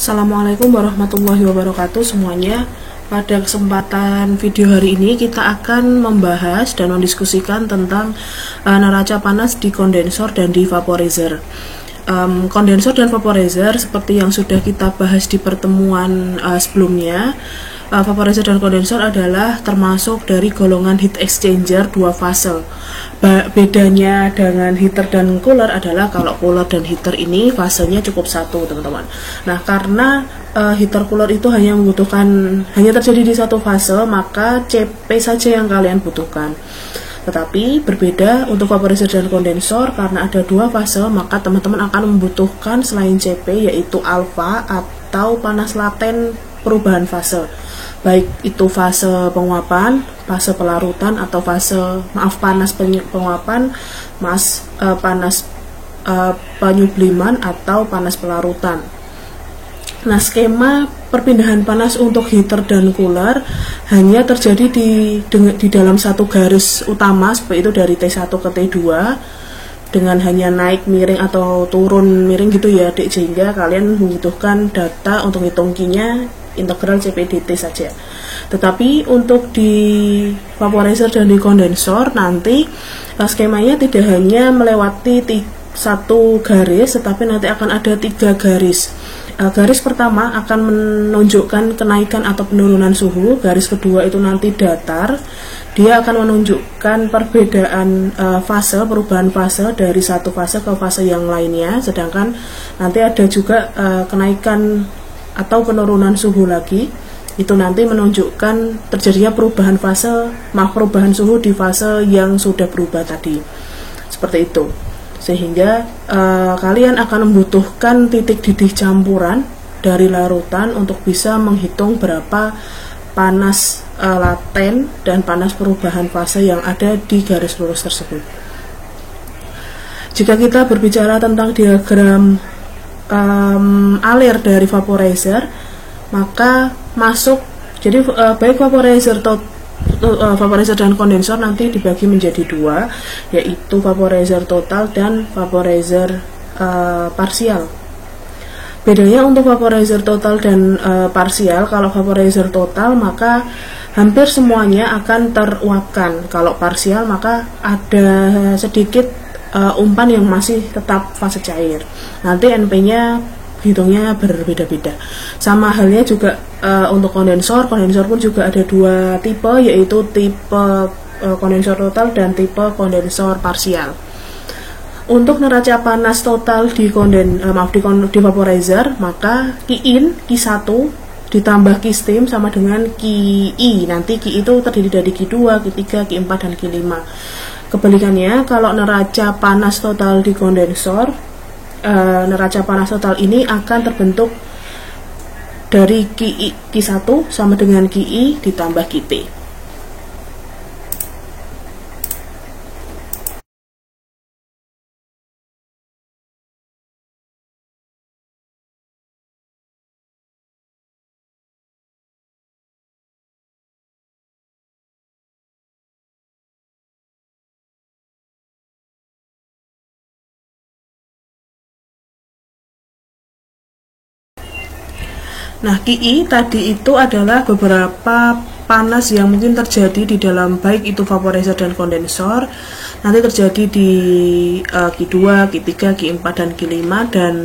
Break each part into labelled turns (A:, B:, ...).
A: Assalamualaikum warahmatullahi wabarakatuh semuanya. Pada kesempatan video hari ini kita akan membahas dan mendiskusikan tentang neraca panas di kondensor dan di vaporizer. Kondensor dan vaporizer seperti yang sudah kita bahas di pertemuan sebelumnya, vaporizer dan kondensor adalah termasuk dari golongan heat exchanger dua fase. Bedanya dengan heater dan cooler adalah kalau cooler dan heater ini fasenya cukup satu, teman-teman. Nah, karena heater cooler itu hanya terjadi di satu fase, maka CP saja yang kalian butuhkan. Tetapi berbeda untuk vaporizer dan kondensor, karena ada dua fase, maka teman-teman akan membutuhkan selain CP yaitu alfa atau panas laten perubahan fase. Baik itu fase penguapan, fase pelarutan, atau panas penguapan, panas penyubliman, atau panas pelarutan. Nah, skema perpindahan panas untuk heater dan cooler hanya terjadi di dalam satu garis utama, seperti itu dari T1 ke T2, dengan hanya naik miring atau turun miring gitu ya, sehingga kalian membutuhkan data untuk hitung Q-nya integral CPdt saja. Tetapi untuk di vaporizer dan di kondensor nanti skemanya tidak hanya melewati satu garis, tetapi nanti akan ada tiga garis. Garis pertama akan menunjukkan kenaikan atau penurunan suhu, garis kedua itu nanti datar, dia akan menunjukkan perbedaan perubahan fase dari satu fase ke fase yang lainnya, sedangkan nanti ada juga kenaikan atau penurunan suhu lagi, itu nanti menunjukkan terjadinya perubahan suhu di fase yang sudah berubah tadi, seperti itu. Sehingga kalian akan membutuhkan titik didih campuran dari larutan untuk bisa menghitung berapa panas laten dan panas perubahan fase yang ada di garis lurus tersebut. Jika kita berbicara tentang diagram alir dari vaporizer, maka jadi baik vaporizer dan kondensor nanti dibagi menjadi dua, yaitu vaporizer total dan vaporizer parsial. Bedanya untuk vaporizer total dan parsial, kalau vaporizer total maka hampir semuanya akan teruapkan, kalau parsial maka ada sedikit umpan yang masih tetap fase cair. Nanti NP-nya hitungnya berbeda-beda. Sama halnya juga untuk kondensor pun juga ada dua tipe, yaitu tipe kondensor total dan tipe kondensor parsial. Untuk neraca panas total di vaporizer, maka Q-in, Q1 ditambah Q-steam sama dengan Q-i. Nanti Q itu terdiri dari Q2, Q3, Q4, dan Q5. Kebalikannya, kalau neraca panas total di kondensor, neraca panas total ini akan terbentuk dari Q1 sama dengan Qi ditambah Qt. Nah, Qi tadi itu adalah beberapa panas yang mungkin terjadi di dalam baik itu vaporizer dan kondensor, nanti terjadi di Q2, Q3, Q4, dan Q5, dan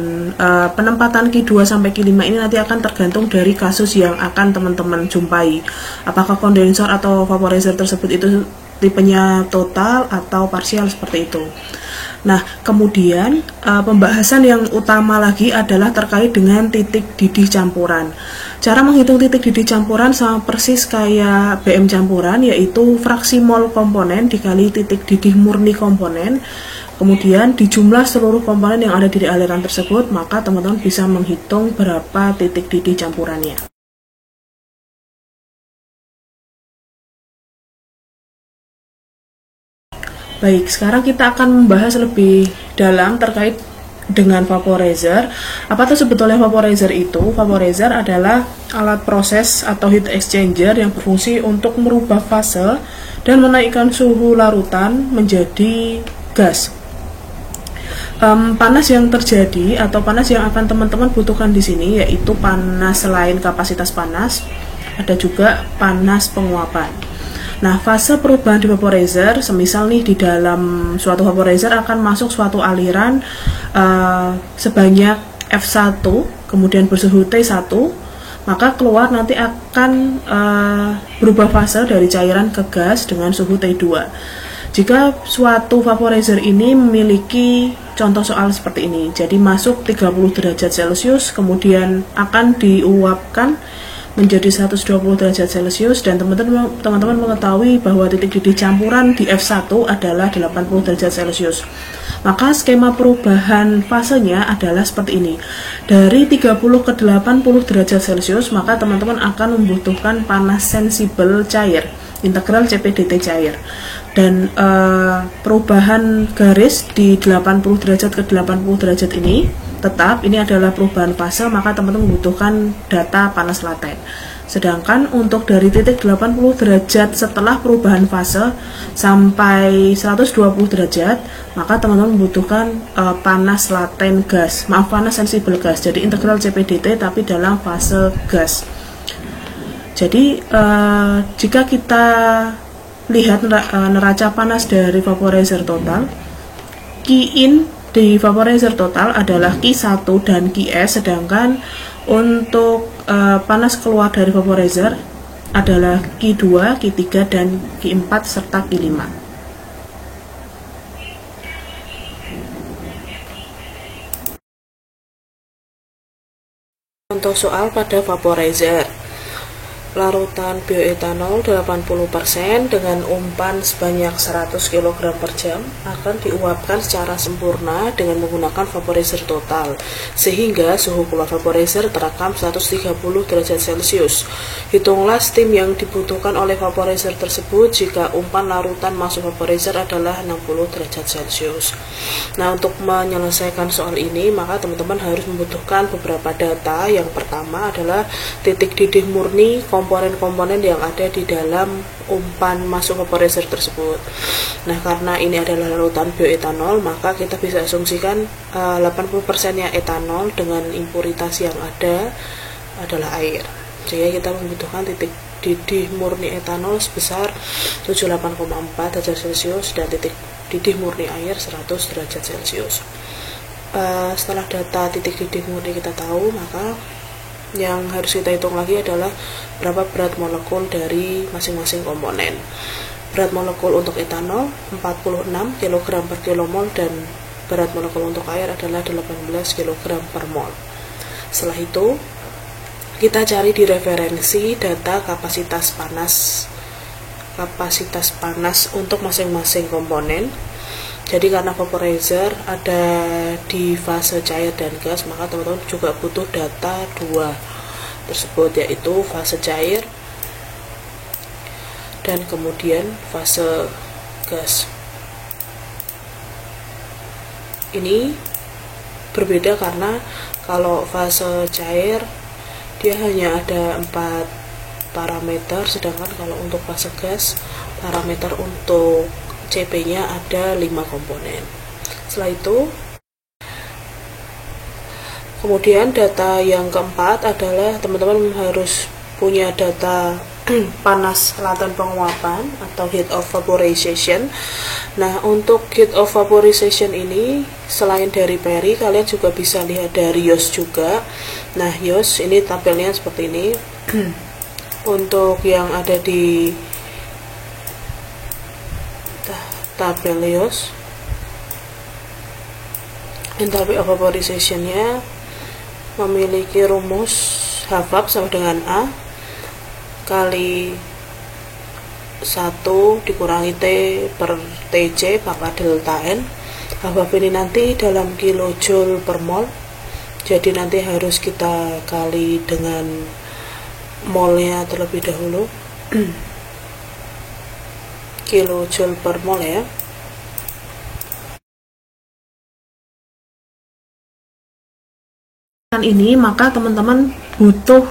A: penempatan Q2 sampai Q5 ini nanti akan tergantung dari kasus yang akan teman-teman jumpai. Apakah kondensor atau vaporizer tersebut itu tipenya total atau parsial, seperti itu. Nah, kemudian pembahasan yang utama lagi adalah terkait dengan titik didih campuran. Cara menghitung titik didih campuran sama persis kayak BM campuran, yaitu fraksi mol komponen dikali titik didih murni komponen, kemudian dijumlah seluruh komponen yang ada di aliran tersebut, maka teman-teman bisa menghitung berapa titik didih campurannya. Baik, sekarang kita akan membahas lebih dalam terkait dengan vaporizer. Apa tuh sebetulnya vaporizer itu? Vaporizer adalah alat proses atau heat exchanger yang berfungsi untuk merubah fase dan menaikkan suhu larutan menjadi gas. Panas yang terjadi atau panas yang akan teman-teman butuhkan di sini yaitu panas selain kapasitas panas, ada juga panas penguapan. Nah, fase perubahan di vaporizer, semisal nih di dalam suatu vaporizer akan masuk suatu aliran sebanyak F1, kemudian bersuhu T1, maka keluar nanti akan berubah fase dari cairan ke gas dengan suhu T2. Jika suatu vaporizer ini memiliki contoh soal seperti ini, jadi masuk 30 derajat Celcius, kemudian akan diuapkan menjadi 120 derajat Celcius, dan teman-teman mengetahui bahwa titik didih campuran di F1 adalah 80 derajat Celcius. Maka skema perubahan fasenya adalah seperti ini. Dari 30 ke 80 derajat Celcius, maka teman-teman akan membutuhkan panas sensibel cair, integral CPDT cair. Dan perubahan garis di 80 derajat ke 80 derajat ini tetap ini adalah perubahan fase, maka teman-teman membutuhkan data panas laten. Sedangkan untuk dari titik 80 derajat setelah perubahan fase sampai 120 derajat, maka teman-teman membutuhkan panas laten gas, panas sensibel gas, jadi integral CPDT tapi dalam fase gas. Jadi jika kita lihat neraca panas dari vaporizer total, Q-in di vaporizer total adalah Q1 dan Qs, sedangkan untuk panas keluar dari vaporizer adalah Q2, Q3, dan Q4 serta Q5. Contoh soal pada vaporizer. Larutan bioetanol 80% dengan umpan sebanyak 100 kg per jam akan diuapkan secara sempurna dengan menggunakan vaporizer total, sehingga suhu keluar vaporizer terekam 130 derajat Celcius. Hitunglah steam yang dibutuhkan oleh vaporizer tersebut jika umpan larutan masuk vaporizer adalah 60 derajat Celcius. Nah, untuk menyelesaikan soal ini, maka teman-teman harus membutuhkan beberapa data. Yang pertama adalah titik didih murni komponen-komponen yang ada di dalam umpan masuk vaporizer tersebut. Nah, karena ini adalah larutan bioetanol, maka kita bisa asumsikan 80%-nya etanol dengan impuritas yang ada adalah air. Jadi kita membutuhkan titik didih murni etanol sebesar 78,4 derajat Celcius dan titik didih murni air 100 derajat Celcius. Setelah data titik didih murni kita tahu, maka yang harus kita hitung lagi adalah berapa berat molekul dari masing-masing komponen. Berat molekul untuk etanol 46 kg per kilomol dan berat molekul untuk air adalah 18 kg per mol. Setelah itu kita cari di referensi data kapasitas panas untuk masing-masing komponen. Jadi karena vaporizer ada di fase cair dan gas, maka teman-teman juga butuh data dua tersebut, yaitu fase cair dan kemudian fase gas. Ini berbeda karena kalau fase cair dia hanya ada 4 parameter, sedangkan kalau untuk fase gas parameter untuk CP-nya ada 5 komponen. Setelah itu, kemudian data yang keempat adalah teman-teman harus punya data panas laten penguapan atau heat of vaporization. Nah, untuk heat of vaporization ini selain dari Perry, kalian juga bisa lihat dari Yost juga. Nah, Yost ini tabelnya seperti ini. Untuk yang ada di tabel Yost, enthalpy of vaporization-nya memiliki rumus H-vap sama dengan A kali 1 dikurangi T per TC pangkat delta N. H-vap ini nanti dalam kilojoule per mol, jadi nanti harus kita kali dengan molnya terlebih dahulu. Kilojoule per mol ya. Ini maka teman-teman butuh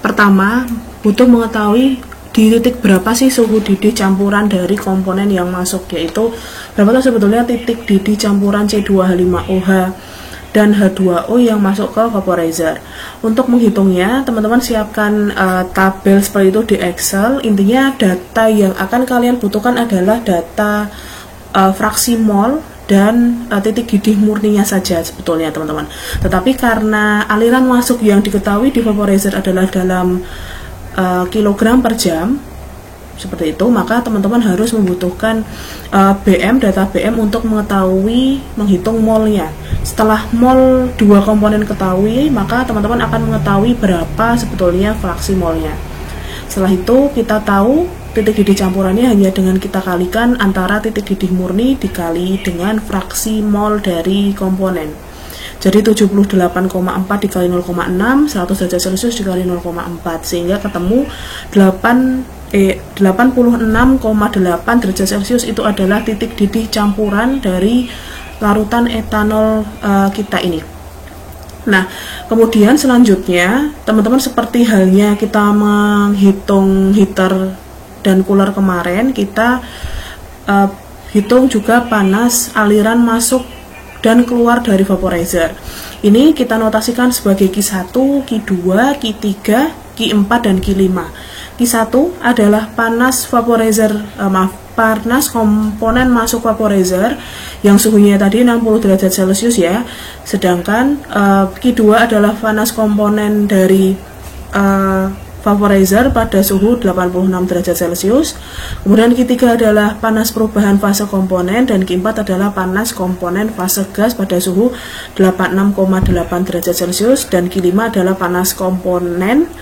A: pertama butuh mengetahui di titik berapa sih suhu didih campuran dari komponen yang masuk, yaitu berapa tuh sebetulnya titik didih campuran C2H5OH dan H2O yang masuk ke vaporizer. Untuk menghitungnya, teman-teman siapkan tabel seperti itu di Excel. Intinya data yang akan kalian butuhkan adalah data fraksi mol dan titik didih murninya saja sebetulnya teman-teman. Tetapi karena aliran masuk yang diketahui di vaporizer adalah dalam kilogram per jam, seperti itu, maka teman-teman harus membutuhkan data BM untuk mengetahui menghitung molnya. Setelah mol dua komponen ketahui, maka teman-teman akan mengetahui berapa sebetulnya fraksi molnya. Setelah itu kita tahu titik didih campurannya hanya dengan kita kalikan antara titik didih murni dikali dengan fraksi mol dari komponen. Jadi 78,4 dikali 0,6, 100 derajat Celcius dikali 0,4, sehingga ketemu 86,8 derajat Celcius itu adalah titik didih campuran dari larutan etanol kita ini. Nah, kemudian selanjutnya teman-teman seperti halnya kita menghitung heater dan cooler kemarin, kita hitung juga panas aliran masuk dan keluar dari vaporizer. Ini kita notasikan sebagai Q1, Q2, Q3, Q4, dan Q5. Q1 adalah panas vaporizer, panas komponen masuk vaporizer yang suhunya tadi 60 derajat Celcius ya. Sedangkan Q2 adalah panas komponen dari vaporizer pada suhu 86 derajat Celcius. Kemudian Q3 adalah panas perubahan fase komponen, dan Q4 adalah panas komponen fase gas pada suhu 86,8 derajat Celcius, dan Q5 adalah panas komponen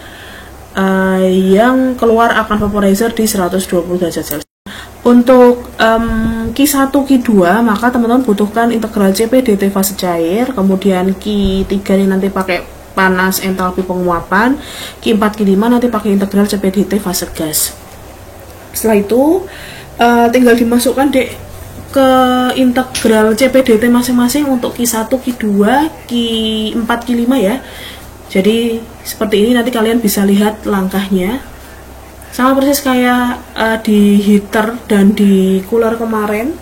A: yang keluar akan vaporizer di 120 derajat Celcius. Untuk Q1, Q2, maka teman-teman butuhkan integral Cp dt fase cair. Kemudian Q3 ini nanti pakai panas entalpi penguapan, Q4, Q5 nanti pakai integral Cp dt fase gas. Setelah itu tinggal dimasukkan ke integral Cp dt masing-masing untuk Q1, Q2, Q4, Q5 ya. Jadi seperti ini nanti kalian bisa lihat langkahnya. Sama persis kayak di heater dan di cooler kemarin.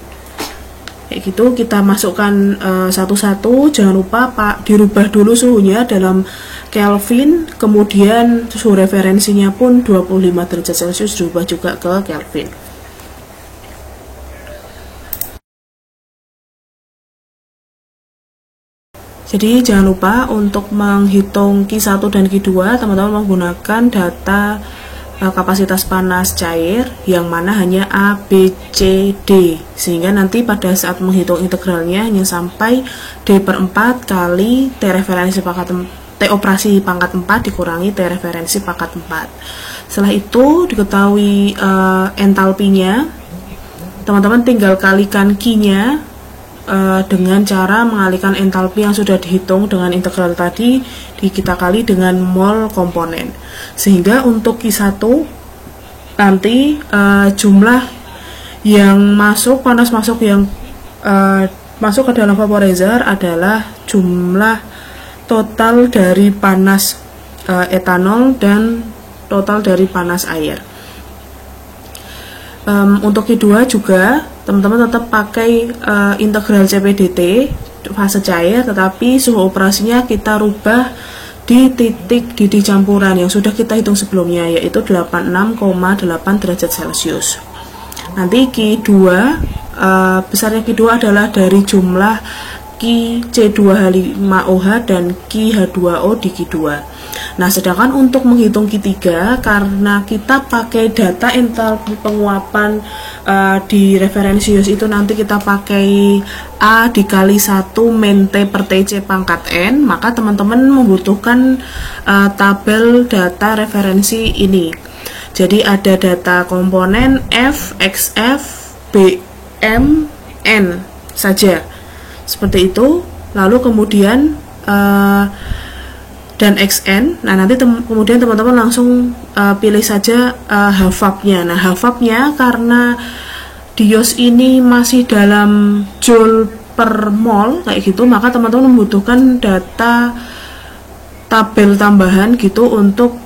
A: Kayak gitu, kita masukkan satu-satu. Jangan lupa dirubah dulu suhunya dalam Kelvin, kemudian suhu referensinya pun 25 derajat Celcius dirubah juga ke Kelvin. Jadi jangan lupa untuk menghitung Q1 dan Q2, teman-teman menggunakan data kapasitas panas cair yang mana hanya A, B, C, D, sehingga nanti pada saat menghitung integralnya hanya sampai D/4 kali T referensi pangkat T operasi pangkat 4 dikurangi T referensi pangkat 4. Setelah itu diketahui entalpinya, teman-teman tinggal kalikan Q-nya dengan cara mengalihkan entalpi yang sudah dihitung dengan integral tadi kita kali dengan mol komponen, sehingga untuk Q1 nanti jumlah yang masuk, panas masuk yang masuk ke dalam vaporizer adalah jumlah total dari panas etanol dan total dari panas air. Untuk Q2 juga teman-teman tetap pakai integral Cp dt fase cair, tetapi suhu operasinya kita rubah di titik didih campuran yang sudah kita hitung sebelumnya, yaitu 86,8 derajat Celcius. Nanti Q2 besarnya Q2 adalah dari jumlah C2H5OH dan H2O di Q2. Nah, sedangkan untuk menghitung Q3, karena kita pakai data entalpi penguapan di referensius itu nanti kita pakai A dikali 1 min T per TC pangkat N, maka teman-teman membutuhkan tabel data referensi ini. Jadi ada data komponen F, XF, BM, N saja. Seperti itu, lalu kemudian dan XN. Nah, nanti kemudian teman-teman langsung pilih saja HVAP-nya. Nah, HVAP-nya karena dios ini masih dalam joule per mol kayak gitu, maka teman-teman membutuhkan data tabel tambahan gitu untuk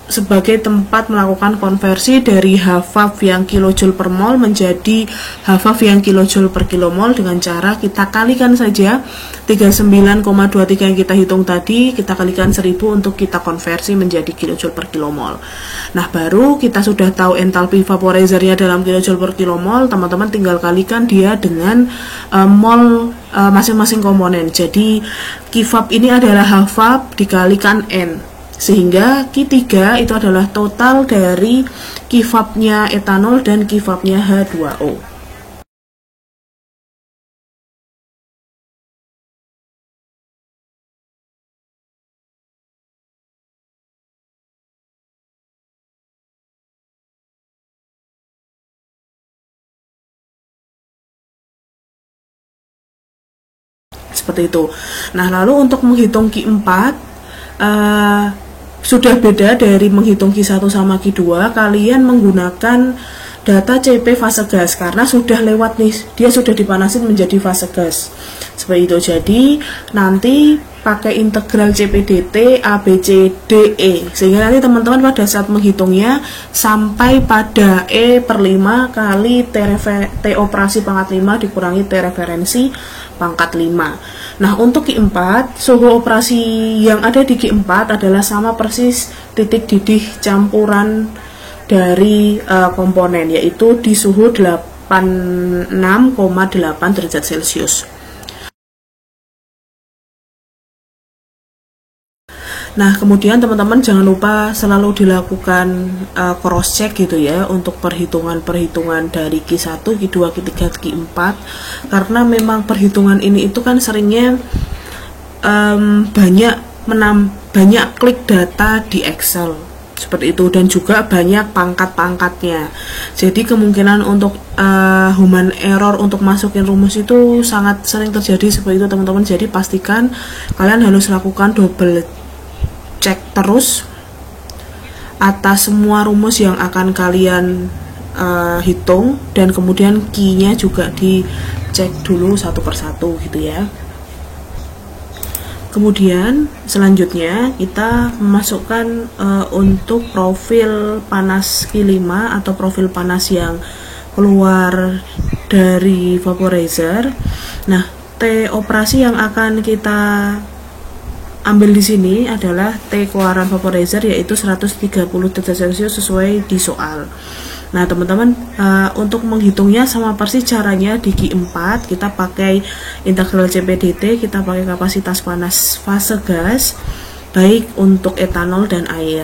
A: sebagai tempat melakukan konversi dari HVAV yang kilojoule per mol menjadi HVAV yang kilojoule per kilomol dengan cara kita kalikan saja 39,23 yang kita hitung tadi, kita kalikan 1000 untuk kita konversi menjadi kilojoule per kilomol. Nah, baru kita sudah tahu entalpi vaporizernya dalam kilojoule per kilomol, teman-teman tinggal kalikan dia dengan mol masing-masing komponen. Jadi Q-VAP ini adalah HVAV dikalikan N, sehingga Q3 itu adalah total dari Q-VAP-nya etanol dan Q-VAP-nya H2O. Seperti itu. Nah, lalu untuk menghitung Q4 sudah beda dari menghitung Q1 sama Q2, kalian menggunakan data CP fase gas karena sudah lewat nih, dia sudah dipanasin menjadi fase gas. Seperti itu. Jadi nanti pakai integral CPDT A, B, C, D, E, sehingga nanti teman-teman pada saat menghitungnya sampai pada E/5 kali T operasi pangkat 5 dikurangi T referensi pangkat 5. Nah, untuk Q4, suhu operasi yang ada di Q4 adalah sama persis titik didih campuran dari komponen, yaitu di suhu 86,8 derajat Celcius. Nah, kemudian teman-teman jangan lupa selalu dilakukan cross check gitu ya untuk perhitungan-perhitungan dari Q1, Q2, Q3, Q4, karena memang perhitungan ini itu kan seringnya banyak klik data di Excel seperti itu, dan juga banyak pangkat-pangkatnya. Jadi kemungkinan untuk human error untuk masukin rumus itu sangat sering terjadi seperti itu, teman-teman. Jadi pastikan kalian harus lakukan double cek terus atas semua rumus yang akan kalian hitung, dan kemudian key-nya juga dicek dulu satu persatu gitu ya. Kemudian selanjutnya kita memasukkan untuk profil panas Q5 atau profil panas yang keluar dari vaporizer. Nah, T operasi yang akan kita ambil di sini adalah T keluaran vaporizer, yaitu 130 derajat Celcius sesuai di soal. Nah, teman-teman, untuk menghitungnya sama persis caranya di Q4, kita pakai integral CPDT, kita pakai kapasitas panas fase gas baik untuk etanol dan air.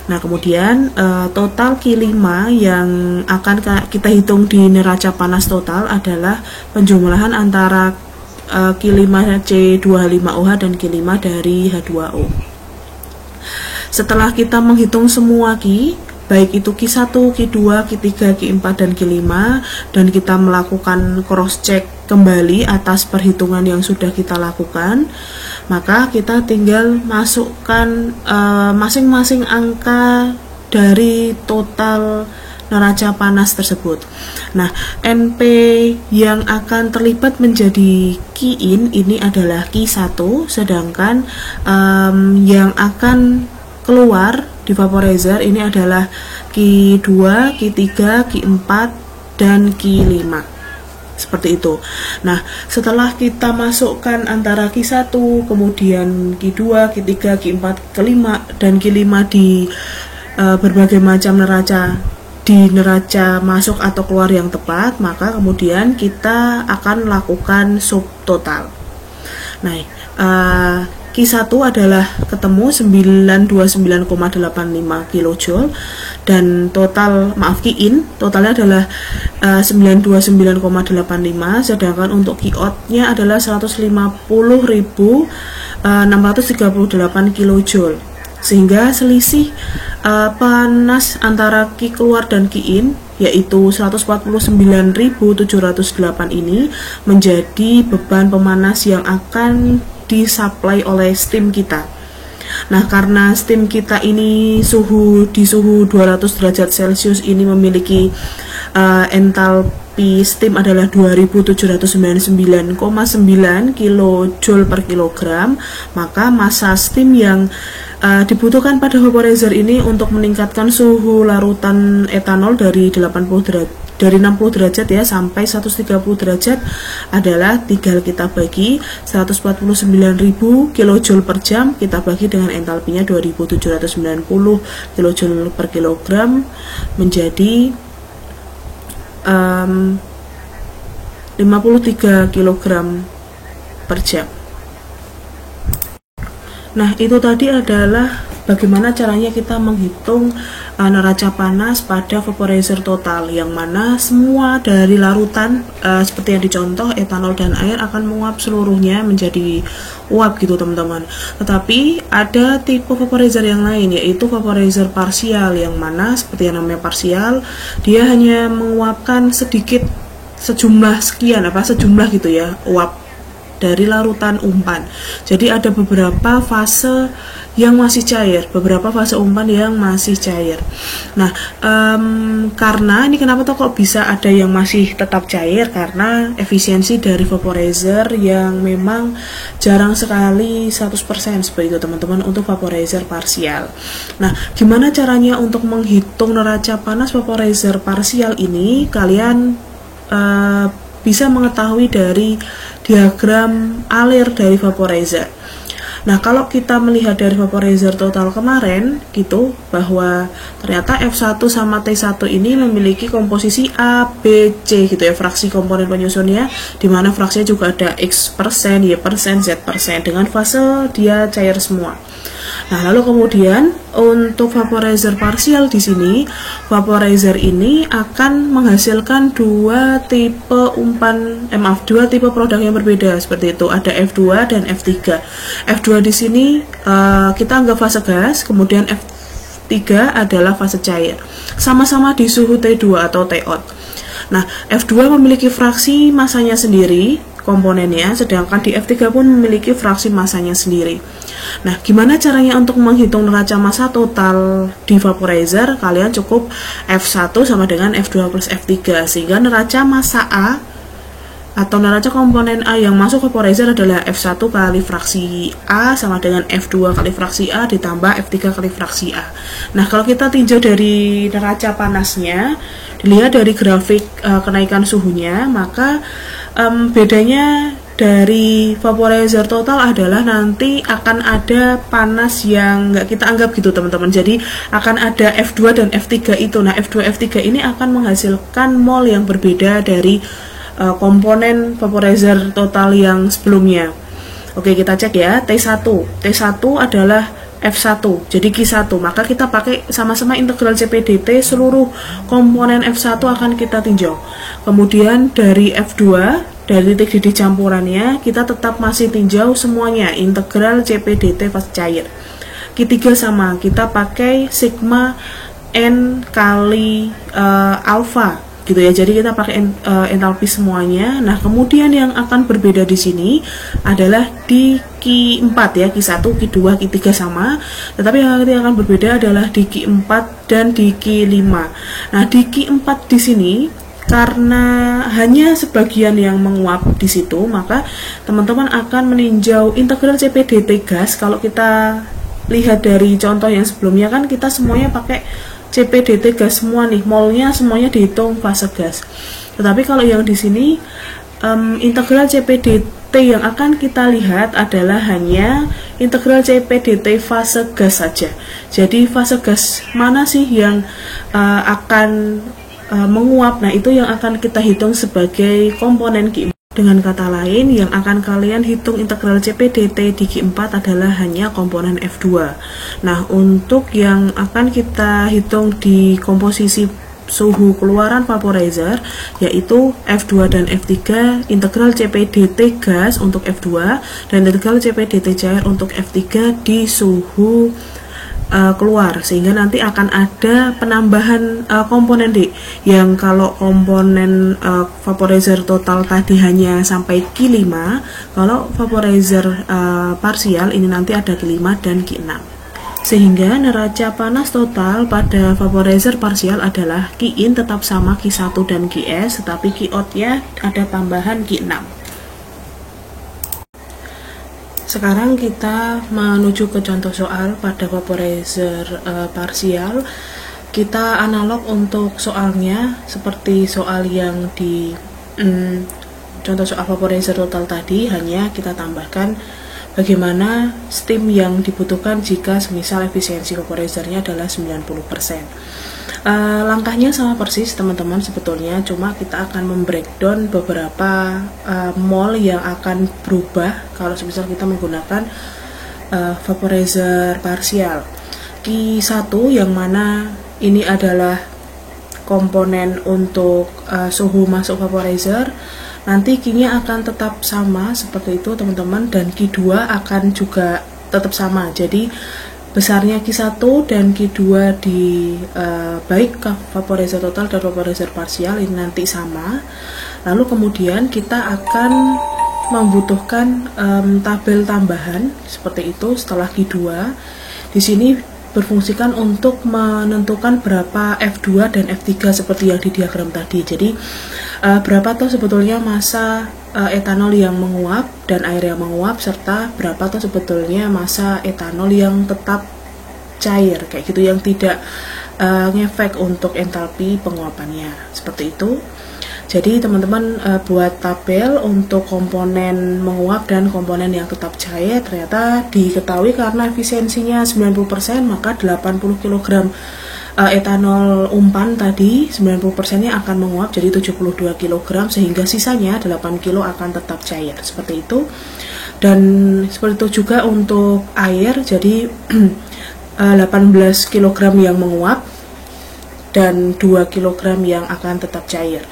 A: Nah, kemudian total Q5 yang akan kita hitung di neraca panas total adalah penjumlahan antara Q5C25OH dan Q5 dari H2O. Setelah kita menghitung semua Q, baik itu Q1, Q2, Q3, Q4, dan Q5, dan kita melakukan cross check kembali atas perhitungan yang sudah kita lakukan, maka kita tinggal masukkan masing-masing angka dari total neraca panas tersebut. Nah, NP yang akan terlibat menjadi Q-in ini adalah Q1, sedangkan yang akan keluar di vaporizer ini adalah Q2, Q3, Q4, dan Q5. Seperti itu. Nah, setelah kita masukkan antara Q1, kemudian Q2, Q3, Q4, Q5, dan Q5 di berbagai macam neraca, di neraca masuk atau keluar yang tepat, maka kemudian kita akan lakukan subtotal. Nah, Q1 adalah ketemu 929,85 kJ, dan total, Q-in totalnya adalah 929,85, sedangkan untuk Q-out-nya adalah 150.638 kJ, sehingga selisih panas antara Q keluar dan Q-in yaitu 149.708 ini menjadi beban pemanas yang akan disuplai oleh steam kita. Nah, karena steam kita ini di suhu 200 derajat Celcius ini memiliki P steam adalah 2799,9 kJ per kilogram, maka massa steam yang dibutuhkan pada vaporizer ini untuk meningkatkan suhu larutan etanol dari 60 derajat ya sampai 130 derajat adalah tinggal kita bagi 149.000 kJ per jam, kita bagi dengan entalpinya 2790 kJ per kilogram menjadi 53 kg per jam. Nah, itu tadi adalah bagaimana caranya kita menghitung neraca panas pada vaporizer total, yang mana semua dari larutan seperti yang dicontoh etanol dan air akan menguap seluruhnya menjadi uap gitu teman-teman. Tetapi ada tipe vaporizer yang lain, yaitu vaporizer parsial, yang mana seperti yang namanya parsial, dia hanya menguapkan sedikit sejumlah gitu ya uap dari larutan umpan. Jadi ada beberapa fase yang masih cair, beberapa fase umpan yang masih cair. Nah, karena ini kenapa kok bisa ada yang masih tetap cair, karena efisiensi dari vaporizer yang memang jarang sekali 100% seperti itu teman-teman untuk vaporizer parsial. Nah, gimana caranya untuk menghitung neraca panas vaporizer parsial ini? Kalian bisa mengetahui dari diagram alir dari vaporizer. Nah, kalau kita melihat dari vaporizer total kemarin gitu, bahwa ternyata F1 sama T1 ini memiliki komposisi A, B, C gitu ya, fraksi komponen penyusunnya, dimana fraksinya juga ada X%, Y%, Z%, dengan fase dia cair semua. Nah, lalu kemudian untuk vaporizer parsial di sini, vaporizer ini akan menghasilkan dua tipe produk yang berbeda seperti itu. Ada F2 dan F3. F2 di sini kita anggap fase gas, kemudian F3 adalah fase cair. Sama-sama di suhu T2 atau T-out. Nah, F2 memiliki fraksi masanya sendiri komponennya, sedangkan di F3 pun memiliki fraksi masanya sendiri. Nah, gimana caranya untuk menghitung neraca massa total di vaporizer? Kalian cukup F1 sama dengan F2 plus F3, sehingga neraca massa A atau neraca komponen A yang masuk vaporizer adalah F1 kali fraksi A sama dengan F2 kali fraksi A ditambah F3 kali fraksi A. Nah, kalau kita tinjau dari neraca panasnya, dilihat dari grafik kenaikan suhunya, maka bedanya dari vaporizer total adalah nanti akan ada panas yang nggak kita anggap gitu teman-teman. Jadi akan ada F2 dan F3 itu. Nah, F2 F3 ini akan menghasilkan mol yang berbeda dari komponen vaporizer total yang sebelumnya. Oke, kita cek ya. T1 adalah F1, jadi Q1, maka kita pakai sama-sama integral CP/dt, seluruh komponen F1 akan kita tinjau. Kemudian dari F2, dari titik didih campurannya, kita tetap masih tinjau semuanya, integral CP/dt fase cair. Q3 sama, kita pakai sigma N kali alpha gitu ya, jadi kita pakai entalpi semuanya. Nah, kemudian yang akan berbeda di sini adalah di Q4 ya, Q1, Q2, Q3 sama, tetapi yang nanti akan berbeda adalah di Q4 dan di Q5. Nah, di Q4 di sini karena hanya sebagian yang menguap di situ, maka teman-teman akan meninjau integral CP/dt gas. Kalau kita lihat dari contoh yang sebelumnya kan kita semuanya pakai CP/dt gas semua nih, molnya semuanya dihitung fase gas. Tetapi kalau yang di sini integral CP/dt yang akan kita lihat adalah hanya integral CP/dt fase gas saja. Jadi fase gas mana sih yang akan menguap? Nah, itu yang akan kita hitung sebagai komponen Q4. Dengan kata lain, yang akan kalian hitung integral CP/dt di Q4 adalah hanya komponen F2. Nah, untuk yang akan kita hitung di komposisi suhu keluaran vaporizer, yaitu F2 dan F3, integral CP/dt gas untuk F2 dan integral CP/dt cair untuk F3 di suhu keluar, sehingga nanti akan ada penambahan komponen D, yang kalau komponen vaporizer total tadi hanya sampai Q5, kalau vaporizer parsial ini nanti ada Q5 dan Q6. Sehingga neraca panas total pada vaporizer parsial adalah Qin tetap sama Q1 dan Qs, tetapi Qout-nya ada tambahan Q6. Sekarang kita menuju ke contoh soal pada vaporizer parsial. Kita analog untuk soalnya seperti soal yang di contoh soal vaporizer total tadi, hanya kita tambahkan bagaimana steam yang dibutuhkan jika semisal efisiensi vaporizernya adalah 90%. Langkahnya sama persis teman-teman sebetulnya, cuma kita akan membreakdown beberapa mol yang akan berubah kalau semisal kita menggunakan vaporizer parsial. Q1 yang mana ini adalah komponen untuk suhu masuk vaporizer, nanti Q-nya akan tetap sama seperti itu teman-teman, dan Q2 akan juga tetap sama. Jadi besarnya Q1 dan Q2 di baik vaporizer total dan vaporizer parsial ini nanti sama. Lalu kemudian kita akan membutuhkan tabel tambahan seperti itu setelah Q2. Di sini berfungsikan untuk menentukan berapa F2 dan F3 seperti yang di diagram tadi. Jadi berapa tuh sebetulnya massa etanol yang menguap dan air yang menguap, serta berapa tuh sebetulnya massa etanol yang tetap cair kayak gitu, yang tidak ngefek untuk entalpi penguapannya, seperti itu. Jadi teman-teman buat tabel untuk komponen menguap dan komponen yang tetap cair. Ternyata diketahui karena efisiensinya 90%, maka 80 kg etanol umpan tadi 90% nya akan menguap jadi 72 kg, sehingga sisanya 8 kg akan tetap cair, seperti itu. Dan seperti itu juga untuk air, jadi 18 kg yang menguap dan 2 kg yang akan tetap cair.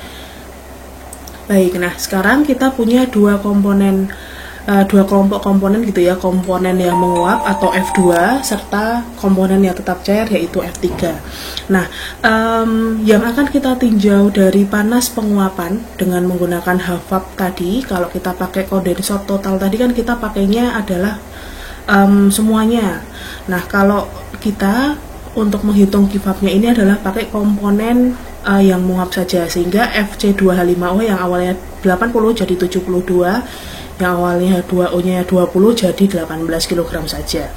A: Baik, nah sekarang kita punya dua kelompok komponen gitu ya, komponen yang menguap atau F2 serta komponen yang tetap cair yaitu F3. Nah, yang akan kita tinjau dari panas penguapan dengan menggunakan HVAP tadi, kalau kita pakai kondensor total tadi kan kita pakainya adalah semuanya. Nah, kalau kita untuk menghitung kifapnya ini adalah pakai komponen yang menguap saja, sehingga FC2H5O yang awalnya 80 jadi 72, yang awalnya H2O nya 20 jadi 18 kg saja,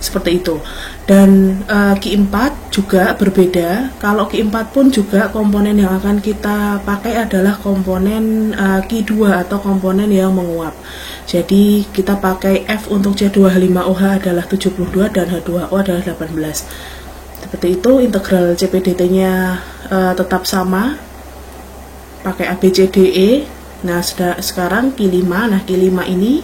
A: seperti itu. Dan Q4 juga berbeda. Kalau Q4 pun juga komponen yang akan kita pakai adalah komponen Q2 atau komponen yang menguap. Jadi kita pakai F untuk C2H5OH adalah 72 dan H2O adalah 18. Seperti itu. Integral CPDT-nya tetap sama, pakai ABCDE. Nah, sekarang Q5. Nah, Q5 ini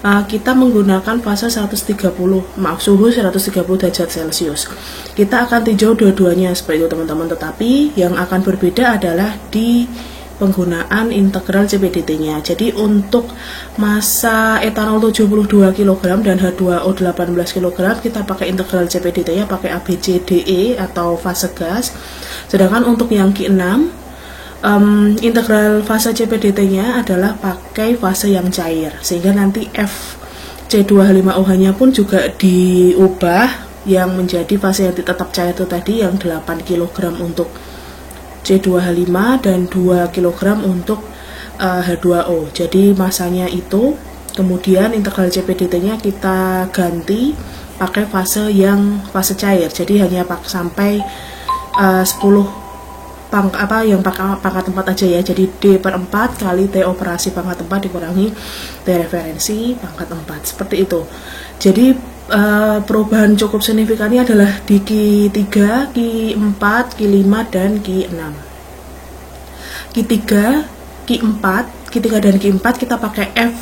A: kita menggunakan fase suhu 130 derajat Celcius. Kita akan tinjau dua-duanya seperti itu teman-teman, tetapi yang akan berbeda adalah di penggunaan integral CPDT-nya. Jadi untuk massa etanol 72 kg dan H2O 18 kg kita pakai integral CPDT-nya pakai ABCDE atau fase gas. Sedangkan untuk yang Q6 integral fase CPDT-nya adalah pakai fase yang cair, sehingga nanti FC2H5OH-nya pun juga diubah yang menjadi fase yang tetap cair itu tadi, yang 8 kg untuk C2H5 dan 2 kg untuk H2O. Jadi masanya itu, kemudian integral CPDT-nya kita ganti pakai fase cair. Jadi hanya sampai 10 pangkat 4 aja ya. Jadi D/4 kali T operasi pangkat 4 dikurangi T referensi pangkat 4, seperti itu. Jadi perubahan cukup signifikannya adalah di Q3, Q4, Q5 dan Q6. Q3 dan Q4 kita pakai F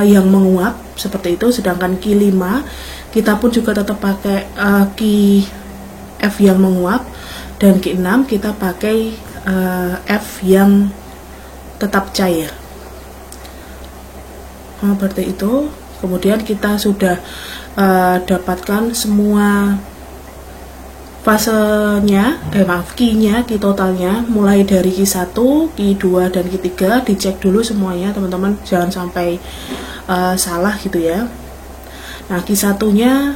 A: yang menguap seperti itu, sedangkan Q5 kita pun juga tetap pakai F yang menguap, dan Q6 kita pakai F yang tetap cair. Seperti itu. Kemudian kita sudah dapatkan semua fasenya, Q-nya, Q totalnya, mulai dari Q1, Q2 dan Q3. Dicek dulu semuanya teman-teman, jangan sampai salah gitu ya. Nah, Q1-nya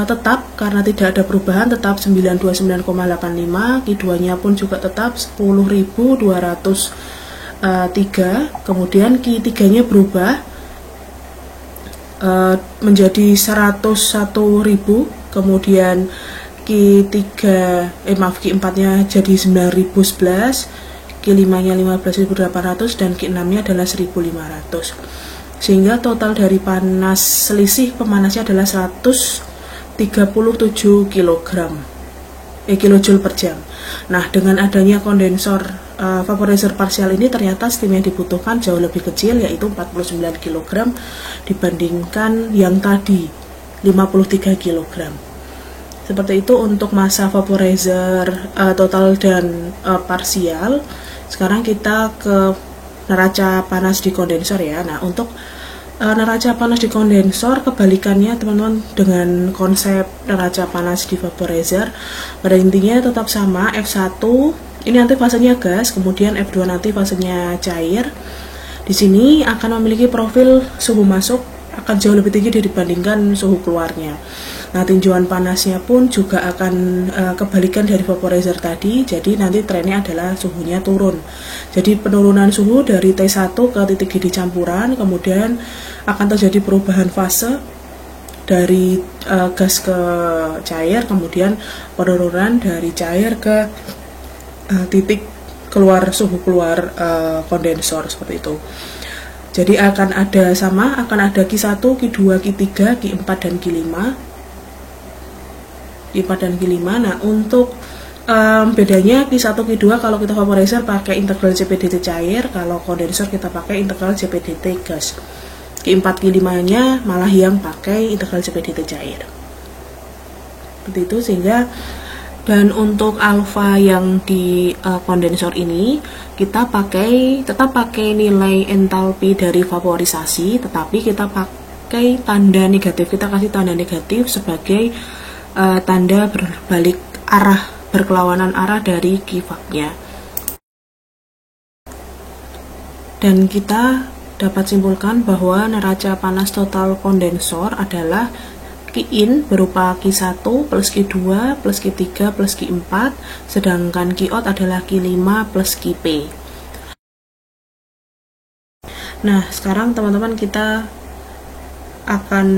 A: tetap karena tidak ada perubahan, tetap 929,85. Q2-nya pun juga tetap 10.203. Kemudian Q3-nya berubah menjadi 101.000. Kemudian Q4-nya jadi 9.011, Q5-nya 15.800, dan Q6-nya adalah 1.500. Sehingga total dari panas selisih pemanasnya adalah 137 kilojoule per jam. Nah, dengan adanya kondensor vaporizer parsial ini ternyata steam yang dibutuhkan jauh lebih kecil, yaitu 49 kg dibandingkan yang tadi 53 kg. Seperti itu untuk massa vaporizer total dan parsial. Sekarang kita ke neraca panas di kondensor ya. Nah, untuk neraca panas di kondensor kebalikannya teman-teman dengan konsep neraca panas di vaporizer. Pada intinya tetap sama, F1 ini nanti fasenya gas, kemudian F2 nanti fasenya cair. Di sini akan memiliki profil suhu masuk akan jauh lebih tinggi dibandingkan suhu keluarnya. Nah, tinjauan panasnya pun juga akan kebalikan dari vaporizer tadi, jadi nanti trennya adalah suhunya turun. Jadi penurunan suhu dari T1 ke titik GD campuran, kemudian akan terjadi perubahan fase dari gas ke cair, kemudian penurunan dari cair ke titik suhu keluar kondensor, seperti itu. Jadi akan ada Q1, Q2, Q3, Q4, dan Q5. Nah, untuk bedanya Q1, Q2 kalau kita vaporizer pakai integral CPDT cair, kalau kondensor kita pakai integral CPDT gas. Q4, Q5-nya malah yang pakai integral CPDT cair. Seperti itu, sehingga dan untuk alfa yang di kondensor ini kita tetap pakai nilai entalpi dari vaporisasi, tetapi kita pakai tanda negatif. Kita kasih tanda negatif sebagai tanda berbalik arah, berkelawanan arah dari Q-vap-nya. Dan kita dapat simpulkan bahwa neraca panas total kondensor adalah Q-in berupa Q1 plus Q2 plus Q3 plus Q4, sedangkan Q-out adalah Q5 plus Q-p. Nah, sekarang teman-teman kita akan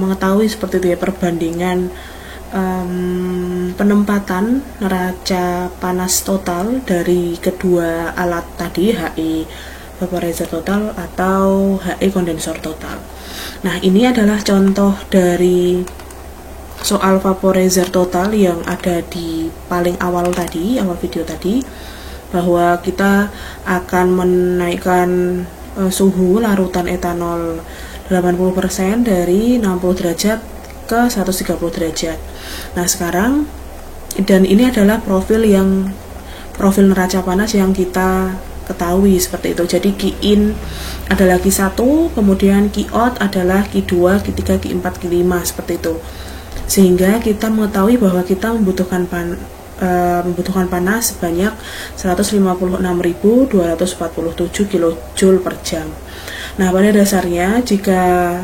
A: mengetahui seperti itu ya, perbandingan penempatan neraca panas total dari kedua alat tadi, HE vaporizer total atau HE kondensor total. Nah, ini adalah contoh dari soal vaporizer total yang ada di paling awal tadi, awal video tadi, bahwa kita akan menaikkan suhu larutan etanol 80% dari 60 derajat ke 130 derajat. Nah, sekarang, dan ini adalah profil neraca panas yang kita ketahui seperti itu. Jadi Q-in adalah Q1, kemudian Q-out adalah Q2, Q3, Q4, Q5, seperti itu. Sehingga kita mengetahui bahwa kita membutuhkan panas sebanyak 156.247 kJ per jam. Nah, pada dasarnya jika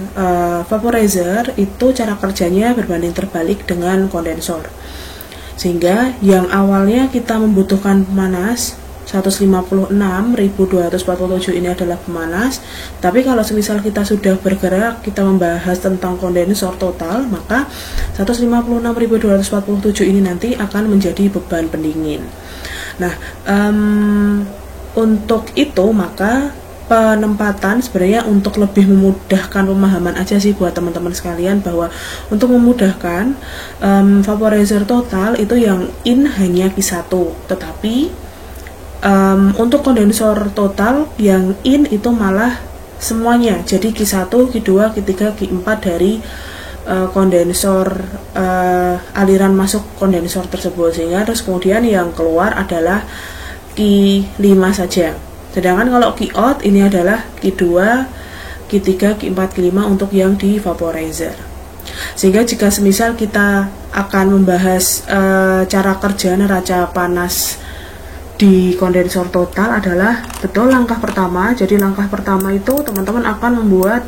A: vaporizer itu cara kerjanya berbanding terbalik dengan kondensor. Sehingga yang awalnya kita membutuhkan panas 156.247 ini adalah pemanas, tapi kalau semisal kita sudah bergerak, kita membahas tentang kondensor total, maka 156.247 ini nanti akan menjadi beban pendingin. Nah, untuk itu maka penempatan sebenarnya untuk lebih memudahkan pemahaman aja sih buat teman-teman sekalian, bahwa untuk memudahkan vaporizer total itu yang in hanya Q1, tetapi untuk kondensor total yang in itu malah semuanya, jadi Q1, Q2, Q3, Q4 dari kondensor aliran masuk kondensor tersebut, sehingga terus kemudian yang keluar adalah Q5 saja. Sedangkan kalau Q-out ini adalah Q2, Q3, Q4, Q5 untuk yang di vaporizer. Sehingga jika semisal kita akan membahas cara kerja neraca panas di kondensor total adalah betul langkah pertama. Jadi langkah pertama itu teman-teman akan membuat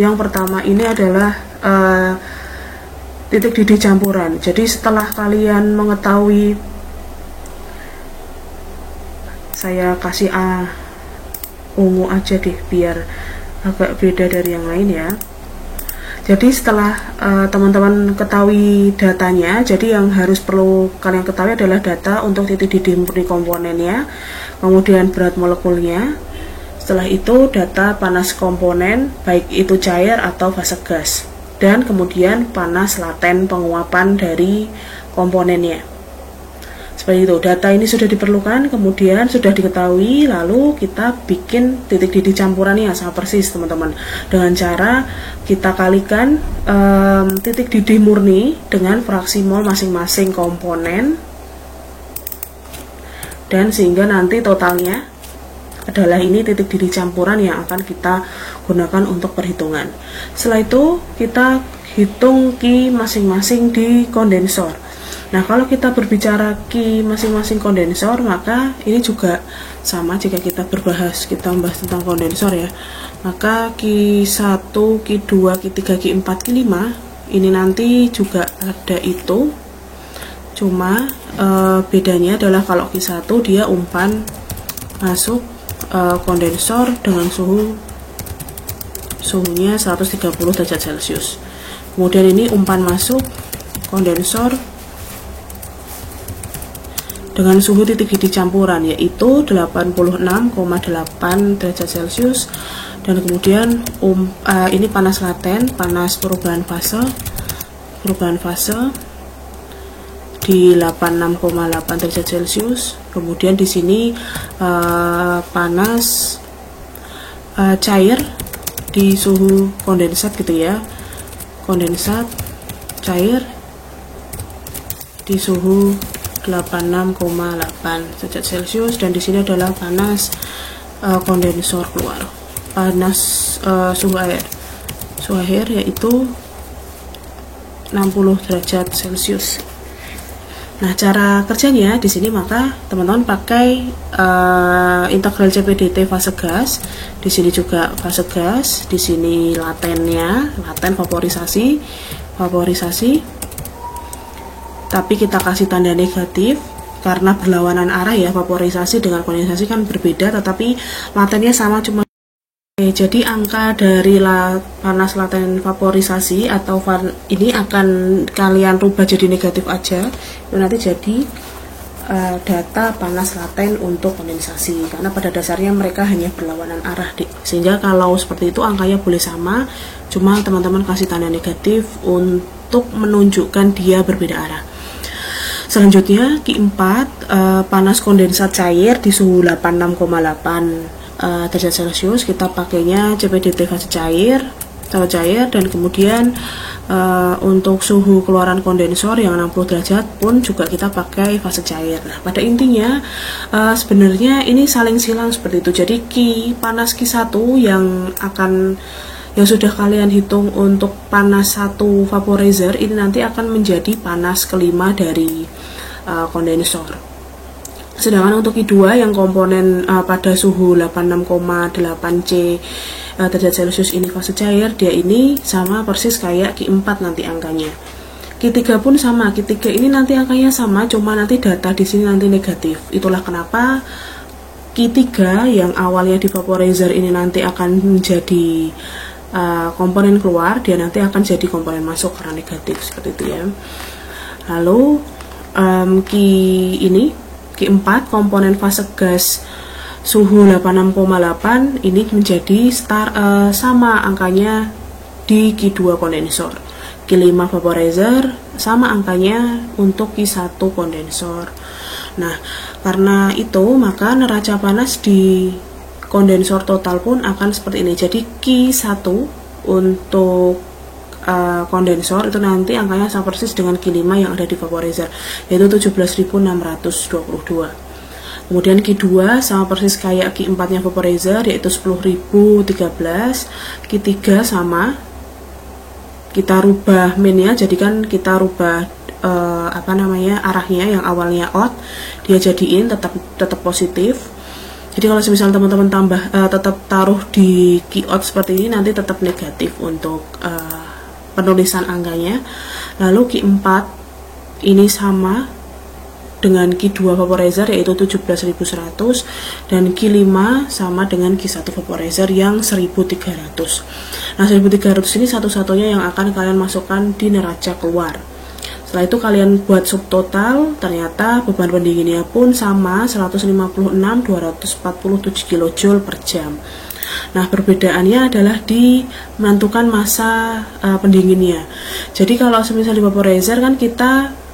A: Yang pertama ini adalah titik didih campuran. Jadi setelah kalian mengetahui, saya kasih ungu aja deh biar agak beda dari yang lain ya. Jadi setelah teman-teman ketahui datanya, jadi yang perlu kalian ketahui adalah data untuk titik didih murni komponennya, kemudian berat molekulnya. Setelah itu data panas komponen, baik itu cair atau fase gas, dan kemudian panas laten penguapan dari komponennya. Seperti itu, data ini sudah diperlukan, kemudian sudah diketahui, lalu kita bikin titik didih campurannya sama persis teman-teman, dengan cara kita kalikan titik didih murni dengan fraksi mol masing-masing komponen, dan sehingga nanti totalnya adalah ini titik didih campuran yang akan kita gunakan untuk perhitungan. Setelah itu kita hitung Q masing-masing di kondensor. Nah, kalau kita berbicara Q masing-masing kondensor, maka ini juga sama jika kita membahas tentang kondensor ya. Maka Q1, Q2, Q3, Q4, Q5 ini nanti juga ada itu. Cuma bedanya adalah kalau Q1 dia umpan masuk kondensor dengan suhunya 130 derajat Celcius. Kemudian ini umpan masuk kondensor dengan suhu titik didih campuran yaitu 86,8 derajat Celcius, dan kemudian ini panas laten, panas perubahan fase di 86,8 derajat Celcius. Kemudian di sini panas cair di suhu kondensat gitu ya, kondensat cair di suhu 86,8 derajat Celcius, dan di sini adalah panas kondensor keluar, panas suhu air yaitu 60 derajat Celcius. Nah, cara kerjanya di sini maka teman-teman pakai integral CPDT fase gas. Di sini juga fase gas, di sini laten vaporisasi. Tapi kita kasih tanda negatif karena berlawanan arah ya, vaporisasi dengan kondensasi kan berbeda, tetapi latennya sama, cuma jadi angka dari panas laten vaporisasi atau ini akan kalian rubah jadi negatif aja, itu nanti jadi data panas laten untuk kondensasi, karena pada dasarnya mereka hanya berlawanan arah sehingga kalau seperti itu angkanya boleh sama, cuma teman-teman kasih tanda negatif untuk menunjukkan dia berbeda arah. Selanjutnya Q4 panas kondensat cair di suhu 86,8 derajat Celcius. Kita pakainya CPDT fase cair, dan kemudian untuk suhu keluaran kondensor yang 60 derajat pun juga kita pakai fase cair. Nah, pada intinya sebenarnya ini saling silang seperti itu. Jadi panas Q1 yang sudah kalian hitung untuk panas 1 vaporizer ini nanti akan menjadi panas kelima dari kondensor. Sedangkan untuk Q2 yang komponen pada suhu 86,8 C derajat Celcius ini fase cair, dia ini sama persis kayak Q4 nanti angkanya. Q3 pun sama, Q3 ini nanti angkanya sama, cuma nanti data di sini nanti negatif. Itulah kenapa Q3 yang awalnya di vaporizer ini nanti akan menjadi komponen keluar, dia nanti akan jadi komponen masuk karena negatif, seperti itu ya. Lalu Q4 komponen fase gas suhu 86,8 ini menjadi sama angkanya di Q2 kondensor. Q5 vaporizer sama angkanya untuk Q1 kondensor. Nah, karena itu maka neraca panas di kondensor total pun akan seperti ini. Jadi Q1 untuk kondensor itu nanti angkanya sama persis dengan Q5 yang ada di vaporizer, yaitu 17.622. Kemudian Q2 sama persis kayak Q4 nya vaporizer, yaitu 10.013. Q3 sama, kita rubah min-nya, jadi kan kita rubah arahnya yang awalnya out dia jadiin tetap positif. Jadi kalau misal teman-teman tetap taruh di keynote seperti ini, nanti tetap negatif untuk penulisan angkanya. Lalu Q 4 ini sama dengan Q 2 vaporizer yaitu 17.100, dan Q 5 sama dengan Q 1 vaporizer yang 1.300. Nah 1.300 ini satu-satunya yang akan kalian masukkan di neraca keluar. Setelah itu kalian buat subtotal, ternyata beban pendinginnya pun sama 156.247 kJ per jam. Nah perbedaannya adalah di menentukan masa pendinginnya. Jadi kalau semisal di vaporizer kan kita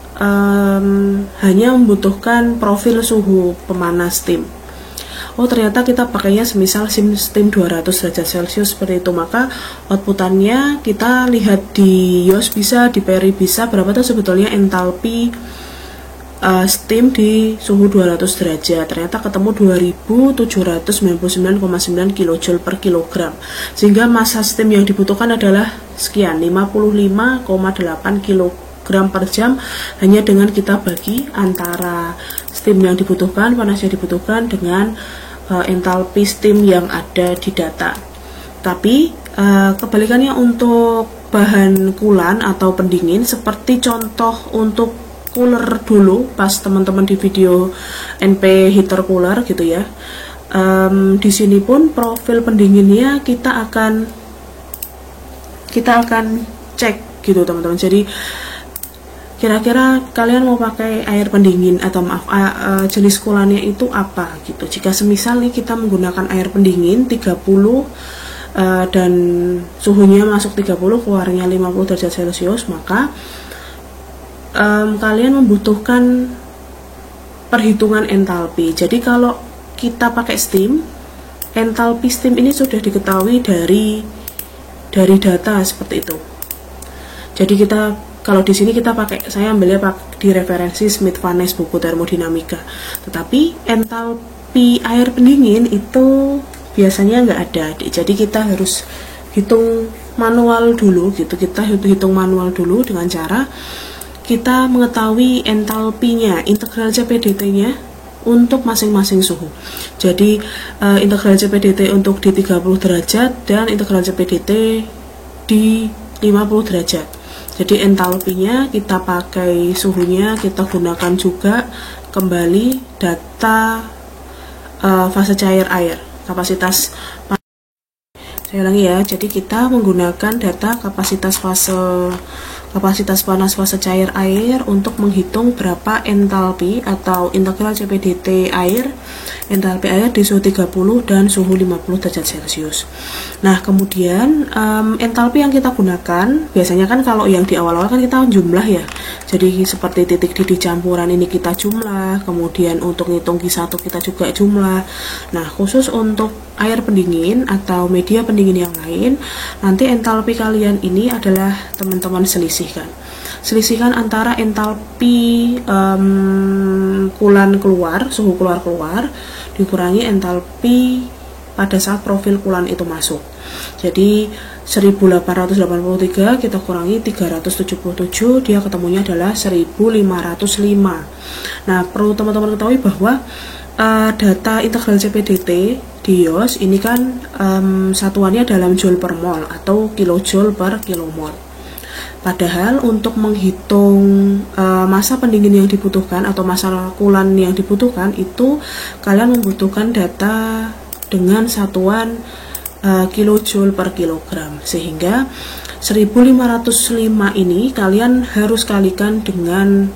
A: hanya membutuhkan profil suhu pemanas steam. Oh ternyata kita pakainya semisal steam 200 derajat Celcius seperti itu, maka outputannya kita lihat di Yos bisa, di Peri bisa, berapa tuh sebetulnya entalpi steam di suhu 200 derajat. Ternyata ketemu 2799,9 kJ per kilogram, sehingga masa steam yang dibutuhkan adalah sekian, 55,8 kg per jam, hanya dengan kita bagi antara steam yang dibutuhkan, panas yang dibutuhkan dengan entalpi steam yang ada di data. Tapi kebalikannya untuk bahan coolant atau pendingin, seperti contoh untuk cooler dulu pas teman-teman di video NP heater cooler gitu ya. Di sini pun profil pendinginnya kita akan cek gitu teman-teman. Jadi kira-kira kalian mau pakai air pendingin atau jenis coolant-nya itu apa gitu. Jika semisal nih kita menggunakan air pendingin 30 dan suhunya masuk 30, keluarnya 50 derajat Celcius, maka kalian membutuhkan perhitungan entalpi. Jadi kalau kita pakai steam, entalpi steam ini sudah diketahui dari data seperti itu. Jadi kalau di sini saya ambilnya di referensi Smith-Vanes buku termodinamika. Tetapi entalpi air pendingin itu biasanya nggak ada. Jadi kita harus hitung manual dulu gitu. Kita hitung manual dulu dengan cara kita mengetahui entalpinya, integral CPDT-nya untuk masing-masing suhu. Jadi integral CPDT untuk di 30 derajat dan integral CPDT di 50 derajat. Jadi entalpinya kita pakai suhunya, kita gunakan juga kembali data fase cair air, kapasitas. Saya ulangi ya, jadi kita menggunakan data kapasitas panas fase cair air untuk menghitung berapa entalpi atau integral CPDT air, entalpi air di suhu 30 dan suhu 50 derajat Celcius. Nah kemudian entalpi yang kita gunakan biasanya kan kalau yang di awal-awal kan kita jumlah ya, jadi seperti titik didih campuran ini kita jumlah, kemudian untuk ngitung Q1 kita juga jumlah. Nah khusus untuk air pendingin atau media pendingin yang lain, nanti entalpi kalian ini adalah teman-teman selisihkan antara entalpi coolant keluar, suhu keluar dikurangi entalpi pada saat profil coolant itu masuk. Jadi 1883 kita kurangi 377, dia ketemunya adalah 1505. Nah perlu teman-teman ketahui bahwa data integral CPDT di Yos ini kan satuannya dalam joule per mol atau kilojoule per kilomol. Padahal untuk menghitung masa pendingin yang dibutuhkan atau masa coolant yang dibutuhkan itu kalian membutuhkan data dengan satuan kilojoule per kilogram, sehingga 1505 ini kalian harus kalikan dengan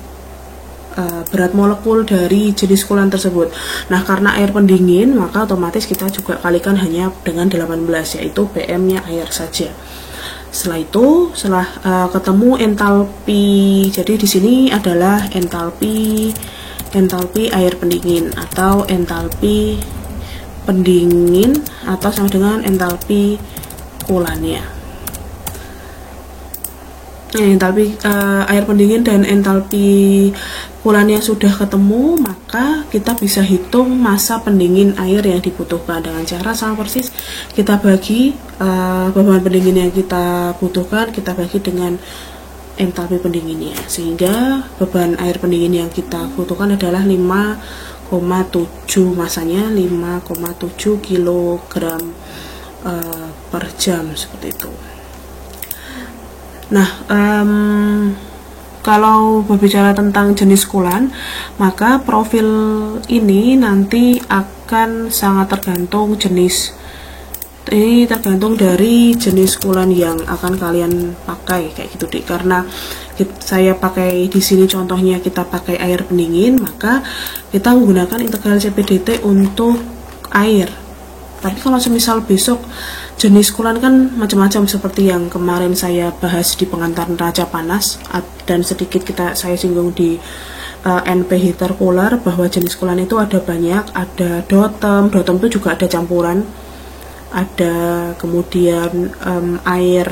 A: berat molekul dari jenis coolant tersebut. Nah karena air pendingin maka otomatis kita juga kalikan hanya dengan 18, yaitu PM-nya air saja. Setelah itu, ketemu entalpi, jadi di sini adalah entalpi air pendingin atau entalpi pendingin atau sama dengan entalpi coolant-nya. Entalpi air pendingin dan entalpi coolant-nya sudah ketemu, maka kita bisa hitung masa pendingin air yang dibutuhkan dengan cara sama persis kita bagi beban pendingin yang kita butuhkan, kita bagi dengan entalpi pendinginnya, sehingga beban air pendingin yang kita butuhkan adalah 5,8 5,7 masanya 5,7 kg per jam seperti itu. Nah, kalau berbicara tentang jenis kulan, maka profil ini nanti akan sangat tergantung jenis. Ini tergantung dari jenis kulan yang akan kalian pakai kayak gitu deh. Karena saya pakai di sini contohnya kita pakai air pendingin, maka kita menggunakan integral CPDT untuk air. Tapi kalau semisal besok jenis kulan kan macam-macam seperti yang kemarin saya bahas di pengantar neraca panas, dan sedikit saya singgung di NP heater cooler bahwa jenis kulan itu ada banyak, ada dotem itu juga ada campuran, ada kemudian air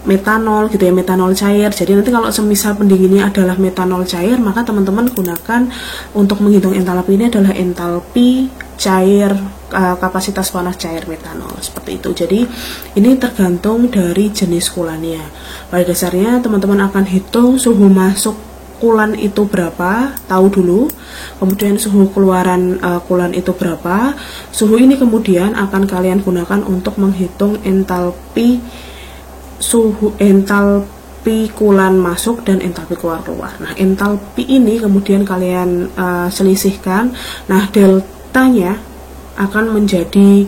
A: metanol gitu ya, metanol cair. Jadi nanti kalau semisal pendinginnya adalah metanol cair, maka teman-teman gunakan untuk menghitung entalpi ini adalah entalpi cair, kapasitas panas cair metanol seperti itu. Jadi ini tergantung dari jenis kulannya. Pada dasarnya teman-teman akan hitung suhu masuk kulan itu berapa, tahu dulu, kemudian suhu keluaran kulan itu berapa. Suhu ini kemudian akan kalian gunakan untuk menghitung entalpi kulan masuk dan entalpi keluar. Nah, entalpi ini kemudian kalian selisihkan. Nah, deltanya akan menjadi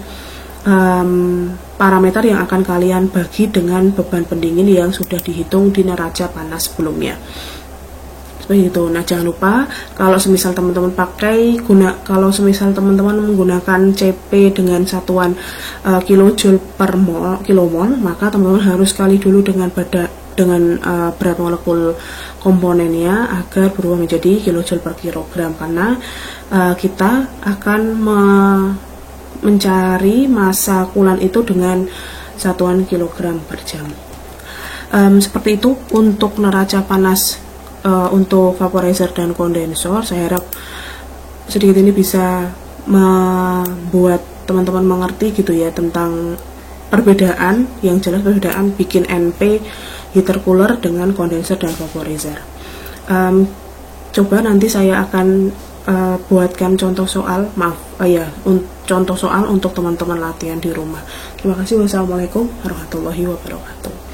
A: parameter yang akan kalian bagi dengan beban pendingin yang sudah dihitung di neraca panas sebelumnya. Itu. Nah, jangan lupa kalau semisal teman-teman kalau semisal teman-teman menggunakan CP dengan satuan kilojoule per kilomol, maka teman-teman harus kali dulu dengan berat molekul komponennya agar berubah menjadi kilojoule per kilogram, karena kita akan mencari massa kulan itu dengan satuan kilogram per jam. Seperti itu untuk neraca panas. Untuk vaporizer dan kondensor, saya harap sedikit ini bisa membuat teman-teman mengerti gitu ya tentang perbedaan, yang jelas perbedaan bikin NP heater cooler dengan kondensor dan vaporizer. Coba nanti saya akan buatkan contoh soal, contoh soal untuk teman-teman latihan di rumah. Terima kasih. Wassalamualaikum warahmatullahi wabarakatuh.